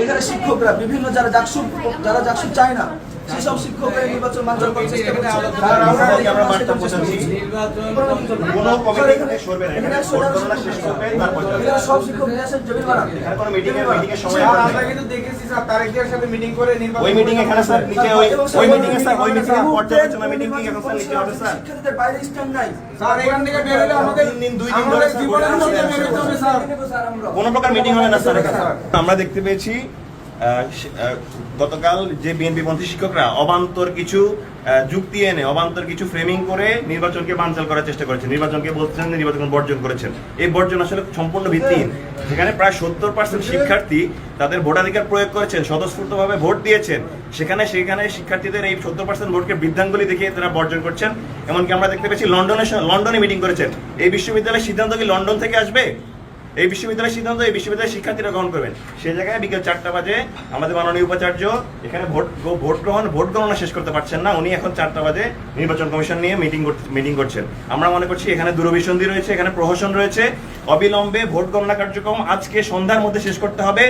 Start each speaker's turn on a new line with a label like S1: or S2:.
S1: এখানে শিক্ষকরা বিভিন্ন যারা জাকসু চায় না সেসব শিক্ষকরা নির্বাচন বানচাল করার চেষ্টা করছে।
S2: কোনো কমিটি সরবে না, এখানে ভোট গণনা শেষ করবে তারপর
S1: এখানে সব শিক্ষক দেশের জমির বানান।
S2: এখানে কোনো মিটিং এর সময়
S3: আমরা কিন্তু দেখেছি স্যার তারেকের সাথে মিটিং করে নির্বাচন
S2: ওই মিটিং এখানে স্যার নিচে ওই মিটিং এ স্যার ওই মিটিং এর পর্যালোচনা মিটিং কি এখন স্যার নিচে হবে স্যার?
S1: শিক্ষার্থীদের বাইরে স্ট্যান্ড নাই
S3: স্যার এখান থেকে বের হলে আমাদের
S2: 2 দিন ধরে
S3: জীবনের মধ্যে বের হতে হবে স্যার।
S2: কোনো প্রকার মিটিং হয় না স্যার এখানে। আমরা দেখতে পেয়েছি গতকাল যে বিএনপিপন্থী শিক্ষকরা অবান্তর কিছু যুক্তি এনে অবান্তর কিছু ফ্রেমিং করে নির্বাচনকে বানচাল করার চেষ্টা করেছেন, নির্বাচনকে বলছেন নির্বাচন বর্জন করেছেন। এই বর্জন আসলে সম্পূর্ণ ভিত্তিহীন। যেখানে প্রায় 70% শিক্ষার্থী তাদের ভোটাধিকার প্রয়োগ করেছেন, স্বতঃস্ফূর্তভাবে ভোট দিয়েছেন, সেখানে শিক্ষার্থীদের এই 70% ভোটকে বৃদ্ধাঙ্গুলি দেখিয়ে তারা বর্জন করছেন। এমনকি আমরা দেখতে পেয়েছি লন্ডনে মিটিং করেছেন। এই বিশ্ববিদ্যালয়ের সিদ্ধান্ত কি লন্ডন থেকে আসবে? এই বিশ্ববিদ্যালয়ের সিদ্ধান্ত এই বিশ্ববিদ্যালয়ের শিক্ষার্থীরা গ্রহণ করবেন। সেই জায়গায় বিকেল 4টা বাজে আমাদের মাননীয় উপাচার্য এখানে ভোট গণনা শেষ করতে পারছেন না। উনি এখন 4টা বাজে নির্বাচন কমিশন নিয়ে মিটিং করছেন। আমরা মনে করছি এখানে দূরভিসন্ধি রয়েছে, এখানে প্রহসন রয়েছে। অবিলম্বে ভোট গণনা কার্যক্রম আজকে সন্ধ্যার মধ্যে শেষ করতে হবে।